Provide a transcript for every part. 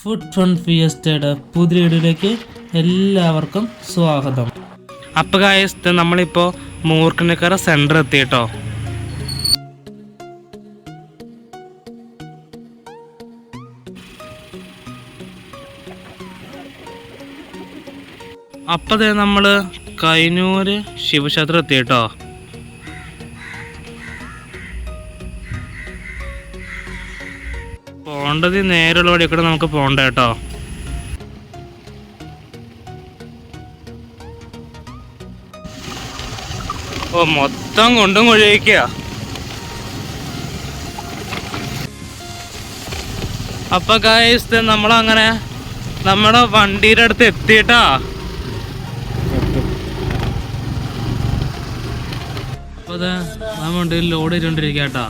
Food fun ഫിയസ്റ്റയുടെ പുതിയ വീഡിയോയിലേക്ക് എല്ലാവർക്കും സ്വാഗതം. അപ്പോൾ ഗായ്സ്, നമ്മളിപ്പോൾ മൂർക്കനക്കര സെൻറ്റർ എത്തി കേട്ടോ. അപ്പോൾ നമ്മൾ കൈനൂര് ശിവക്ഷേത്രം എത്തി കേട്ടോ. പോണ്ടത് നേരെയുള്ള വഴി കൂടെ നമുക്ക് പോകണ്ട കേട്ടോ. ഓ, മൊത്തം കൊണ്ടും കൊഴിക്കുക. അപ്പൊ ഗായ്സ്, നമ്മളങ്ങനെ നമ്മുടെ വണ്ടിയുടെ അടുത്ത് എത്തിയിട്ടാ. അപ്പൊ ആ വണ്ടിയിൽ ലോഡ് ചെയ്തോണ്ടിരിക്കുക കേട്ടാ.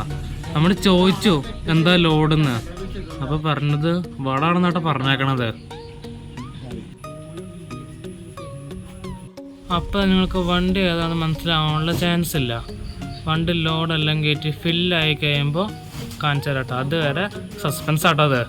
നമ്മൾ ചോദിച്ചു എന്താ ലോഡെന്ന്. അപ്പൊ പറഞ്ഞത് വളാണെന്നാട്ടോ പറഞ്ഞേക്കണത്. അപ്പൊ നിങ്ങൾക്ക് വണ്ടി ഏതാണെന്ന് മനസ്സിലാവാനുള്ള ചാൻസ് ഇല്ല. വണ്ടി ലോഡെല്ലാം കയറ്റി ഫില്ലായി കഴിയുമ്പോൾ കാണിച്ചു തരാം കേട്ടോ. അതുവരെ സസ്പെൻസ് ആട്ടോ അത്.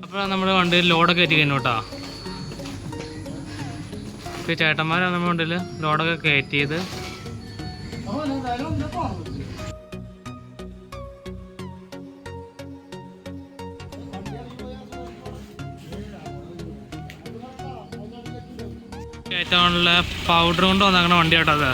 അപ്പോൾ നമ്മുടെ വണ്ടിയിൽ ലോഡൊക്കെ കയറ്റി കഴിഞ്ഞു കേട്ടോ. ഇപ്പോൾ ചേട്ടന്മാരാണ് നമ്മുടെ വണ്ടിയിൽ ലോഡൊക്കെ കയറ്റിയത്. കയറ്റാനുള്ള പൗഡർ കൊണ്ട് വന്നേക്കണ വണ്ടി കേട്ടോ അത്.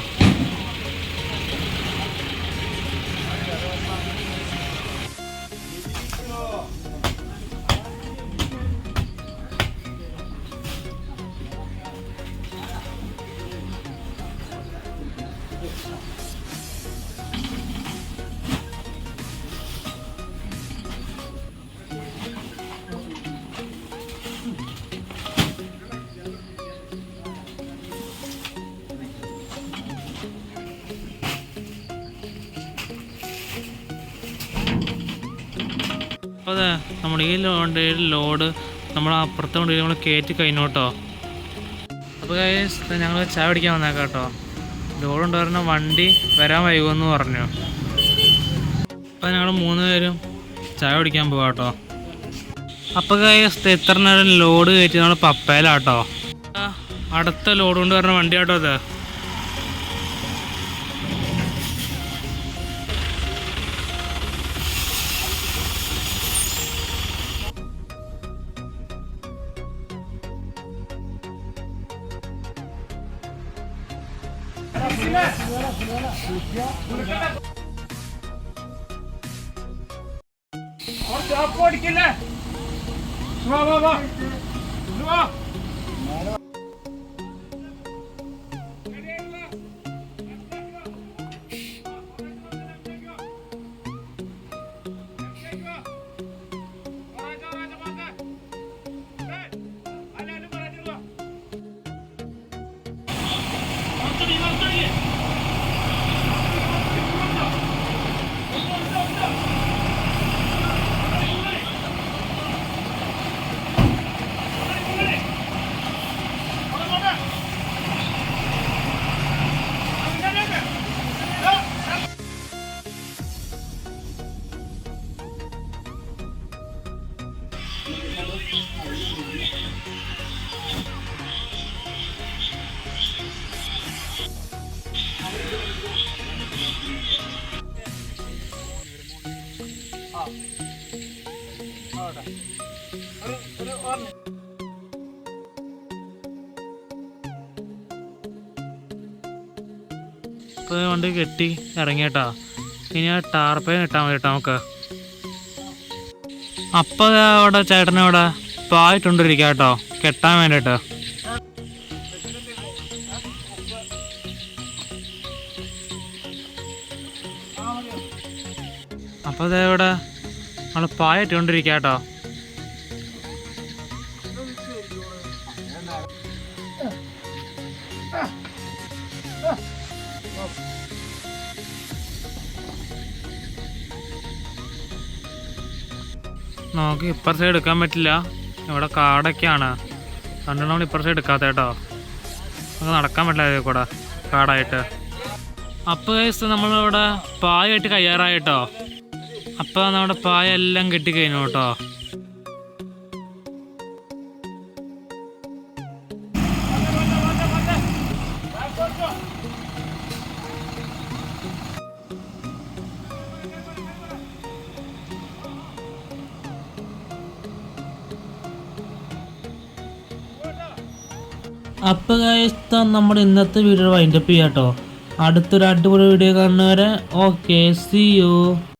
അപ്പോൾ അതെ, നമ്മുടെ ഈ വണ്ടിയിൽ ലോഡ് നമ്മൾ അപ്പുറത്തെ വണ്ടിയിൽ നമ്മൾ കയറ്റി കഴിഞ്ഞു കേട്ടോ. അപ്പോൾ ഞങ്ങൾ ചായ പിടിക്കാൻ വന്നേക്കാം കേട്ടോ. ലോഡ് ഉണ്ടായിരുന്ന വണ്ടി വരാൻ വൈകുമെന്ന് പറഞ്ഞു. അപ്പോൾ ഞങ്ങൾ 3 പേരും ചായ പിടിക്കാൻ പോകാം കേട്ടോ. അപ്പോൾ ഇത്ര നേരം ലോഡ് കയറ്റി നമ്മൾ പപ്പയിലാട്ടോ. അടുത്ത ലോഡ് കൊണ്ട് വരുന്ന വണ്ടി കേട്ടോ അത്. അപ്പോൾ വണ്ടി കെട്ടി ഇറങ്ങിയേട്ടാ. ഇനി ആ ടാർപ്പയും കിട്ടാൻ മതി കേട്ടോ നമുക്ക്. അപ്പോൾ അവിടെ ചേട്ടനവിടെ പായിട്ടോണ്ടിരിക്കുക കേട്ടോ കെട്ടാൻ വേണ്ടിയിട്ട്. അപ്പോൾ ഇവിടെ നമ്മൾ പായിട്ടോണ്ടിരിക്കുക കേട്ടോ. നമുക്ക് ഇപ്പുറ സൈഡ് എടുക്കാൻ പറ്റില്ല, ഇവിടെ കാടൊക്കെയാണ്, അതുകൊണ്ട് നമ്മൾ ഇപ്പുറ സൈഡ് എടുക്കാത്ത കേട്ടോ. നമുക്ക് നടക്കാൻ പറ്റില്ല അതേ കൂടെ കാടായിട്ട്. അപ്പോൾ ഗൈസ് നമ്മളിവിടെ പായ കെട്ടി കയ്യാറായിട്ടോ. അപ്പോൾ നമ്മുടെ പായ എല്ലാം കെട്ടി കഴിഞ്ഞു കേട്ടോ. അപ്പോൾ ഗൈസ് നമ്മുടെ ഇന്നത്തെ വീഡിയോ വൈൻഡപ്പ് ചെയ്യാം കേട്ടോ. അടുത്തൊരു അടിപൊളി വീഡിയോ കാണുന്നവരെ ഓക്കെ, സീ യു.